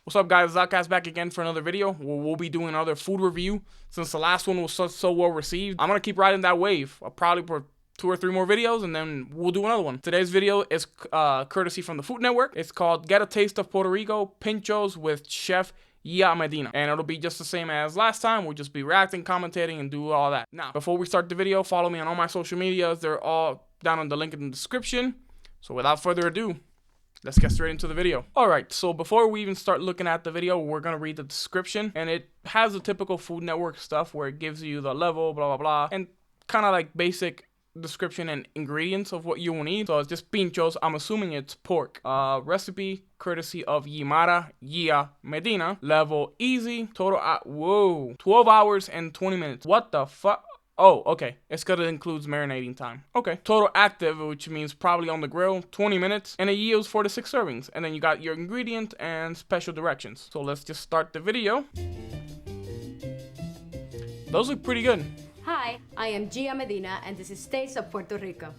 What's up, guys? OutCast back again for another video where we'll be doing another food review. Since the last one was so well received, I'm gonna keep riding that wave. I'll probably put 2 or 3 more videos and then we'll do another one. Today's video is courtesy from the Food Network. It's called Get a Taste of Puerto Rico, Pinchos with Chef Yia Medina. And it'll be just the same as last time. We'll just be reacting, commentating, and do all that. Now, before we start the video, follow me on all my social medias. They're all down in the link in the description. So without further ado, let's get straight into the video. Alright, so before we even start looking at the video, we're going to read the description. And it has the typical Food Network stuff where it gives you the level, blah, blah, blah. And kind of like basic description and ingredients of what you will need. So it's just pinchos. I'm assuming it's pork. Recipe courtesy of Yia Medina. Level easy. Total, 12 hours and 20 minutes. What the fuck? Oh, okay. It's because it includes marinating time. Okay. Total active, which means probably on the grill, 20 minutes. And it yields 4 to 6 servings. And then you got your ingredient and special directions. So let's just start the video. Those look pretty good. Hi, I am Yia Medina, and this is Taste of Puerto Rico.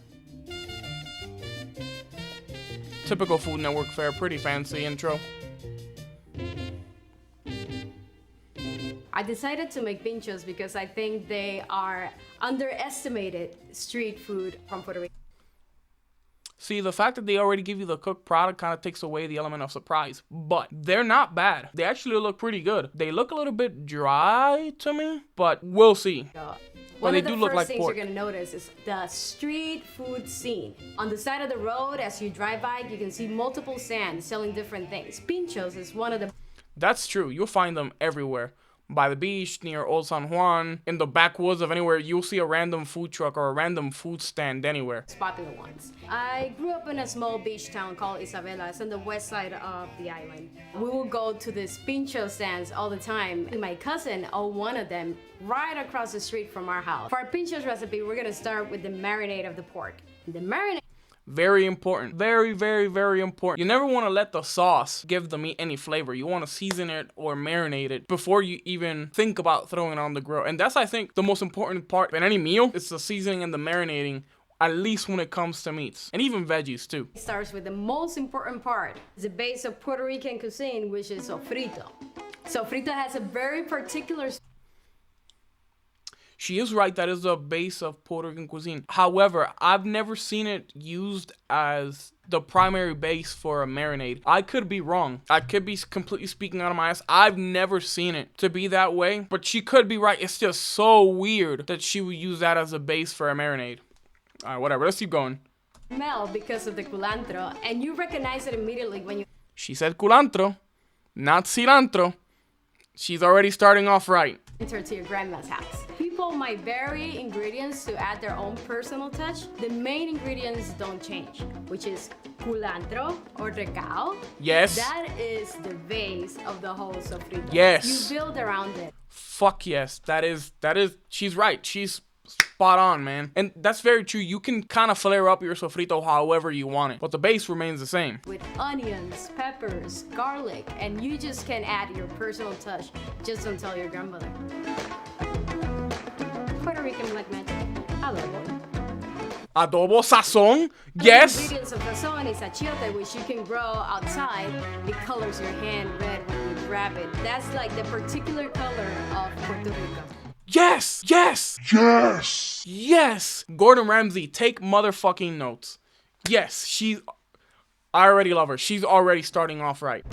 Typical Food Network fare. Pretty fancy intro. I decided to make pinchos because I think they are underestimated street food from Puerto Rico. See, the fact that they already give you the cooked product kind of takes away the element of surprise. But they're not bad. They actually look pretty good. They look a little bit dry to me, but we'll see. One of the first things you're gonna notice is the street food scene. On the side of the road, as you drive by, you can see multiple stands selling different things. Pinchos is one of the... That's true. You'll find them everywhere. By the beach, near Old San Juan, in the backwoods of anywhere, you'll see a random food truck or a random food stand anywhere. Popular ones. I grew up in a small beach town called Isabela. It's on the west side of the island. We will go to these pincho stands all the time. My cousin owned one of them right across the street from our house. For our pinchos recipe, we're gonna start with the marinade of the pork. The marinade. Very important. Very, very, very important. You never want to let the sauce give the meat any flavor. You want to season it or marinate it before you even think about throwing it on the grill. And that's, I think, the most important part in any meal. It's the seasoning and the marinating, at least when it comes to meats. And even veggies, too. It starts with the most important part. It's the base of Puerto Rican cuisine, which is sofrito. Sofrito has a very particular... She is right, that is the base of Puerto Rican cuisine. However, I've never seen it used as the primary base for a marinade. I could be wrong. I could be completely speaking out of my ass. I've never seen it to be that way, but she could be right. It's just so weird that she would use that as a base for a marinade. All right, whatever. Let's keep going. Smell because of the culantro, and you recognize it immediately when you... She said culantro, not cilantro. She's already starting off right. Enter to your grandma's house. People might vary ingredients to add their own personal touch. The main ingredients don't change, which is culantro or recao. Yes. That is the base of the whole sofrito. Yes. You build around it. Fuck yes. That is, she's right. She's spot on, man. And that's very true. You can kind of flare up your sofrito however you want it, but the base remains the same. With onions, peppers, garlic, and you just can add your personal touch. Just don't tell your grandmother. Puerto Rican black magic. Adobo. Adobo, sazon, yes. The ingredients of sazon is achiote, which you can grow outside. It colors your hand red when you grab it. That's like the particular color of Puerto Rico. Yes, yes, yes, yes. Gordon Ramsay, take motherfucking notes. Yes, I already love her. She's already starting off right.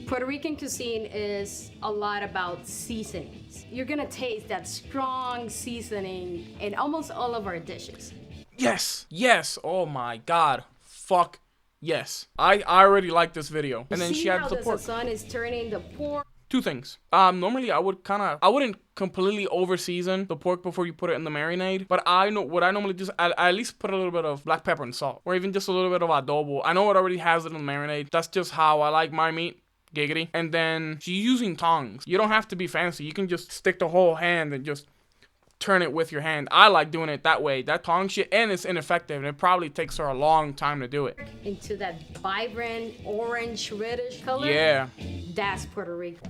Puerto Rican cuisine is a lot about seasonings. You're gonna taste that strong seasoning in almost all of our dishes. Yes, yes. Oh my God. Fuck. Yes, I already like this video. And then she adds the pork. See how the sazon is turning the pork? 2 things. Normally I wouldn't completely over season the pork before you put it in the marinade. But I know what I normally do is I at least put a little bit of black pepper and salt, or even just a little bit of adobo. I know it already has it in the marinade. That's just how I like my meat. Giggity. And then she's using tongs. You don't have to be fancy. You can just stick the whole hand and just turn it with your hand. I like doing it that way. That tong shit, and it's ineffective, and it probably takes her a long time to do it. Into that vibrant orange reddish color. Yeah. That's Puerto Rico.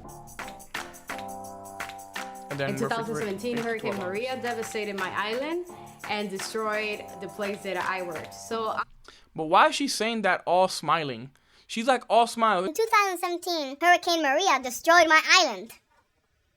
And then in 2017, Hurricane Maria devastated my island and destroyed the place that I worked. So But why is she saying that all smiling? She's like all smiling. In 2017, Hurricane Maria destroyed my island.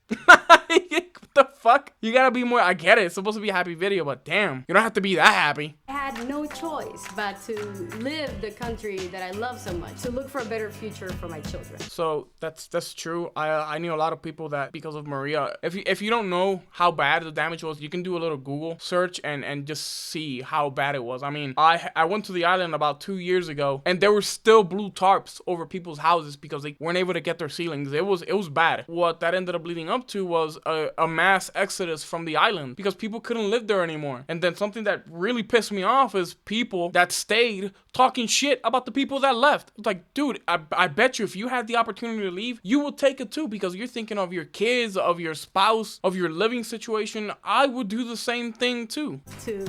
What the fuck? You gotta be more. I get it. It's supposed to be a happy video, but damn, you don't have to be that happy. I had no choice but to live the country that I love so much, to look for a better future for my children. So that's true. I knew a lot of people that because of Maria. If you don't know how bad the damage was, you can do a little Google search and just see how bad it was. I mean, I went to the island about 2 years ago, and there were still blue tarps over people's houses because they weren't able to get their ceilings. It was bad. What that ended up leading up to was a mass exodus from the island because people couldn't live there anymore. And then something that really pissed me off is people that stayed talking shit about the people that left. It's like, dude, I bet you if you had the opportunity to leave, you would take it too because you're thinking of your kids, of your spouse, of your living situation. I would do the same thing too. To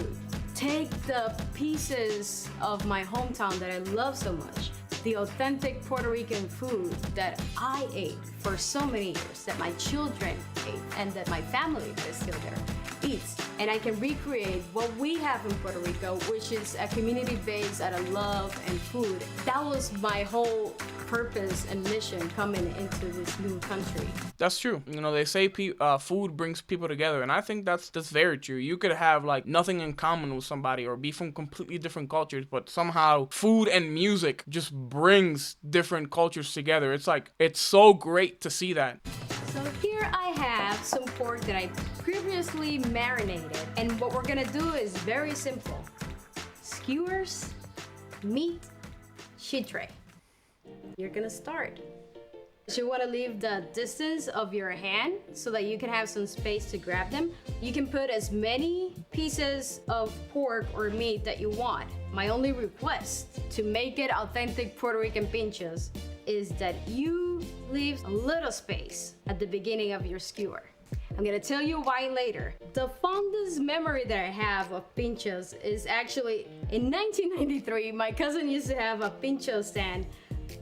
take the pieces of my hometown that I love so much, the authentic Puerto Rican food that I ate for so many years, that my children ate, and that my family that is still there eats. And I can recreate what we have in Puerto Rico, which is a community based out of love and food. That was my whole purpose and mission coming into this new country. That's true. You know, they say food brings people together, and I think that's very true. You could have like nothing in common with somebody or be from completely different cultures, but somehow food and music just brings different cultures together. It's like, it's so great to see that. So here I have some pork that I previously marinated, and what we're gonna do is very simple. Skewers, meat, chitre. You're gonna start. You want to leave the distance of your hand so that you can have some space to grab them. You can put as many pieces of pork or meat that you want. My only request to make it authentic Puerto Rican pinchos is that you leave a little space at the beginning of your skewer. I'm gonna tell you why later. The fondest memory that I have of pinchos is actually in 1993, my cousin used to have a pincho stand.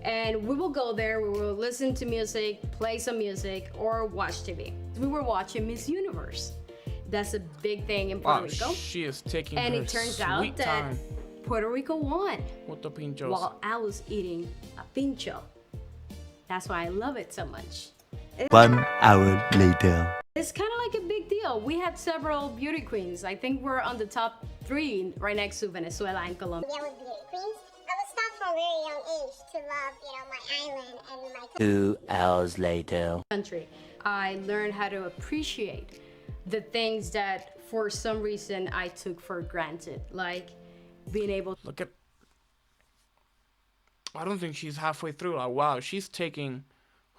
And we will go there, we will listen to music, play some music, or watch TV. We were watching Miss Universe. That's a big thing in Puerto Rico. She is taking and her it turns sweet out that time Puerto Rico won with the pinchos. while I was eating a pincho. That's why I love it so much. 1 hour later. It's kind of like a big deal. We had several beauty queens. I think we're on the top 3 right next to Venezuela and Colombia. There was beauty queens. I was taught from a very young age to love, my island and my 2 hours later. Country. I learned how to appreciate the things that for some reason I took for granted, like being able to Look at, I don't think she's halfway through. Like, wow, she's taking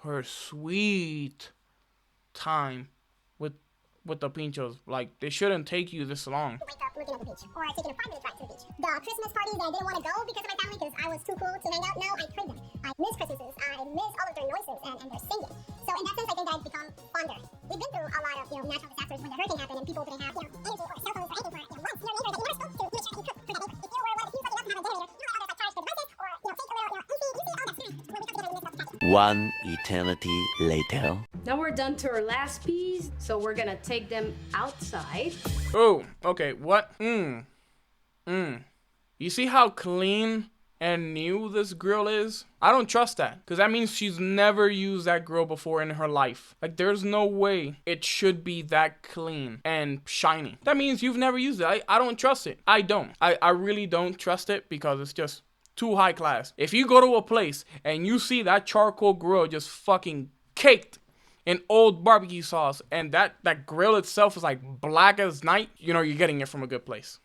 her sweet time with the pinchos. Like, they shouldn't take you this long. wake up looking at the beach, or taking a 5-minute ride to the beach. The Christmas parties that I didn't want to go because of my family, because I was too cool to hang out. No, I crave them. I miss Christmases. I miss all of their noises and their singing. So in that sense, I think I've become fonder. We've been through a lot of natural disasters when the hurricane happened and people didn't have energy or cell phones or anything for months. Your neighbor that you never spoke to, make sure you cook for that neighbor. If you were lucky enough to have a generator, others like charge the devices or take a little AC, all that snacks where we have to get a list of 1 eternity later. Now we're done to our last piece, so we're gonna take them outside. Oh, okay, what? You see how clean and new this grill is? I don't trust that, because that means she's never used that grill before in her life. Like, there's no way it should be that clean and shiny. That means you've never used it. I don't trust it. I don't. I really don't trust it because it's just too high class. If you go to a place and you see that charcoal grill just fucking caked in old barbecue sauce and that grill itself is like black as night, you're getting it from a good place.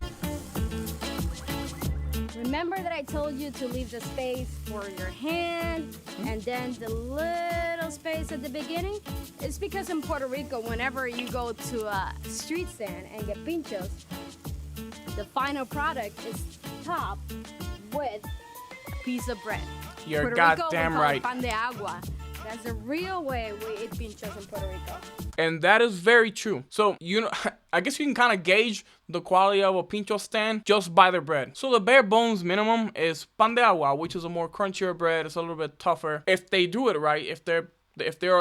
Remember that I told you to leave the space for your hand and then the little space at the beginning? It's because in Puerto Rico, whenever you go to a street stand and get pinchos, the final product is topped with a piece of bread. You're Puerto goddamn Rico, we call right. it pan de agua. That's the real way we eat pinchos in Puerto Rico. And that is very true. So, I guess you can kind of gauge the quality of a pincho stand just by their bread. So the bare bones minimum is pan de agua, which is a more crunchier bread. It's a little bit tougher. If they do it right, if they're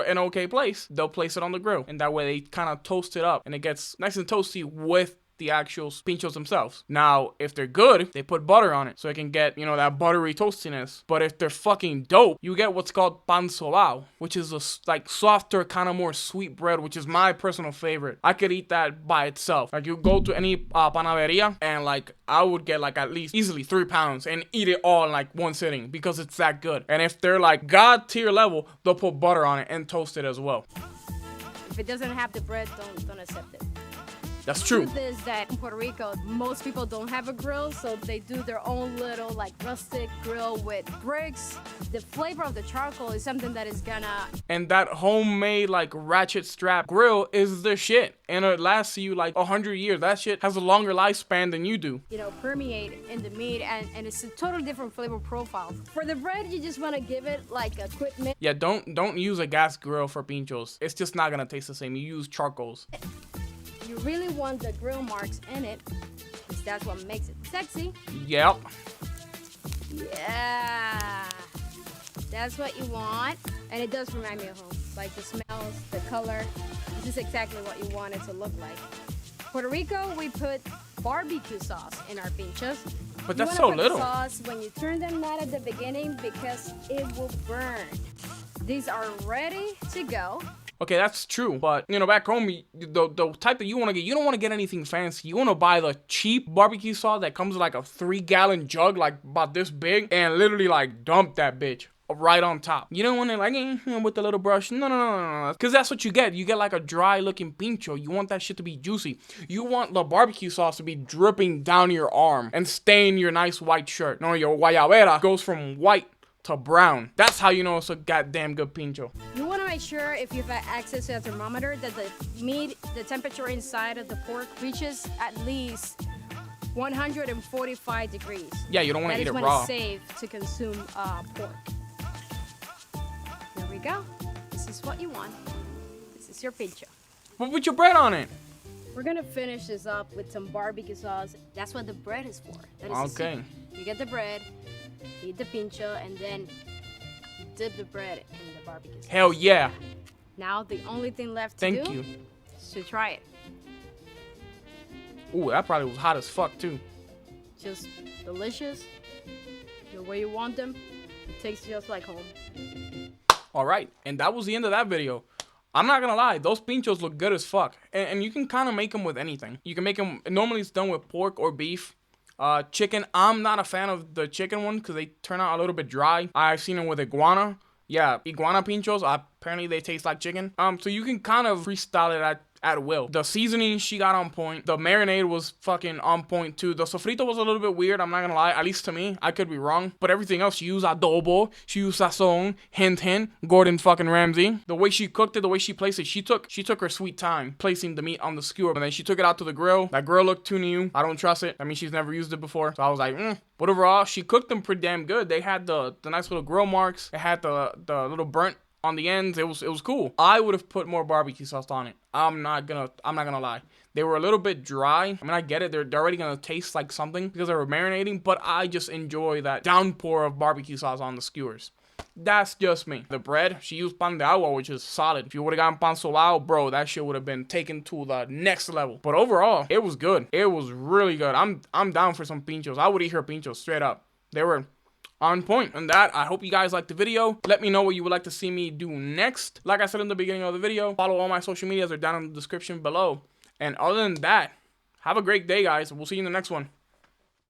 in an okay place, they'll place it on the grill. And that way they kind of toast it up and it gets nice and toasty with the actual pinchos themselves. Now, if they're good, they put butter on it so it can get, you know, that buttery toastiness. But if they're fucking dope, you get what's called pan sobao, which is a like softer, kind of more sweet bread, which is my personal favorite. I could eat that by itself. Like, you go to any panaderia and like I would get like at least easily 3 pounds and eat it all in like one sitting because it's that good. And if they're like god tier level, they'll put butter on it and toast it as well. If it doesn't have the bread, don't accept it. That's true. The truth is that in Puerto Rico, most people don't have a grill, so they do their own little like rustic grill with bricks. The flavor of the charcoal is something that is gonna... And that homemade like ratchet strap grill is the shit. And it lasts you like 100 years. That shit has a longer lifespan than you do. You know, permeate in the meat, and it's a totally different flavor profile. For the bread, you just want to give it like a quick mix. Yeah, don't use a gas grill for pinchos. It's just not gonna taste the same. You use charcoals. You really want the grill marks in it, because that's what makes it sexy. Yep. Yeah, that's what you want, and it does remind me of home. Like the smells, the color. This is exactly what you want it to look like. Puerto Rico, we put barbecue sauce in our pinchos. But that's so little. Sauce when you turn them out at the beginning because it will burn. These are ready to go. Okay, that's true, but you know, back home, the type that you want to get, you don't want to get anything fancy. You want to buy the cheap barbecue sauce that comes with like a 3-gallon jug, like about this big, and literally like dump that bitch right on top. You don't want to like with the little brush. No, because that's what you get. You get like a dry looking pincho. You want that shit to be juicy. You want the barbecue sauce to be dripping down your arm and stain your nice white shirt. No, your guayabera goes from white to brown. That's how you know it's a goddamn good pincho. You want to make sure, if you've had access to a thermometer, that the meat, the temperature inside of the pork reaches at least 145 degrees. Yeah, you don't want to eat it raw. raw. That is when it's safe to consume pork. There we go. This is what you want. This is your pincho. But put your bread on it. We're gonna finish this up with some barbecue sauce. That's what the bread is for. That is okay. You get the bread, eat the pincho, and then you dip the bread in the barbecue sauce. Hell yeah. Now the only thing left to Thank do you. is to try it. Ooh, that probably was hot as fuck too. Just delicious. The way you want them. It tastes just like home. Alright, and that was the end of that video. I'm not gonna lie, those pinchos look good as fuck. And you can kind of make them with anything. You can make them, normally it's done with pork or beef. Chicken, I'm not a fan of the chicken one because they turn out a little bit dry. I've seen them with iguana. Yeah, iguana pinchos, apparently they taste like chicken. So you can kind of freestyle it at will. The seasoning she got on point. The marinade was fucking on point too. The sofrito was a little bit weird, I'm not gonna lie, at least to me. I could be wrong. But everything else, she used adobo, she used sazon, hint, Gordon fucking Ramsay. The way she cooked it, the way she placed it, she took her sweet time placing the meat on the skewer. And then she took it out to the grill. That grill looked too new. I don't trust it. I mean, she's never used it before. So I was like, But overall, she cooked them pretty damn good. They had the nice little grill marks. It had the little burnt on the ends. It was cool. I would have put more barbecue sauce on it. I'm not gonna lie. They were a little bit dry. I mean, I get it. They're already gonna taste like something because they were marinating, but I just enjoy that downpour of barbecue sauce on the skewers. That's just me. The bread, she used pan de agua, which is solid. If you would have gotten pan solao, bro, that shit would have been taken to the next level. But overall, it was good. It was really good. I'm down for some pinchos. I would eat her pinchos straight up. They were on point. And that, I hope you guys liked the video. Let me know what you would like to see me do next. Like I said in the beginning of the video, follow all my social medias. They're down in the description below. And other than that, have a great day, guys. We'll see you in the next one.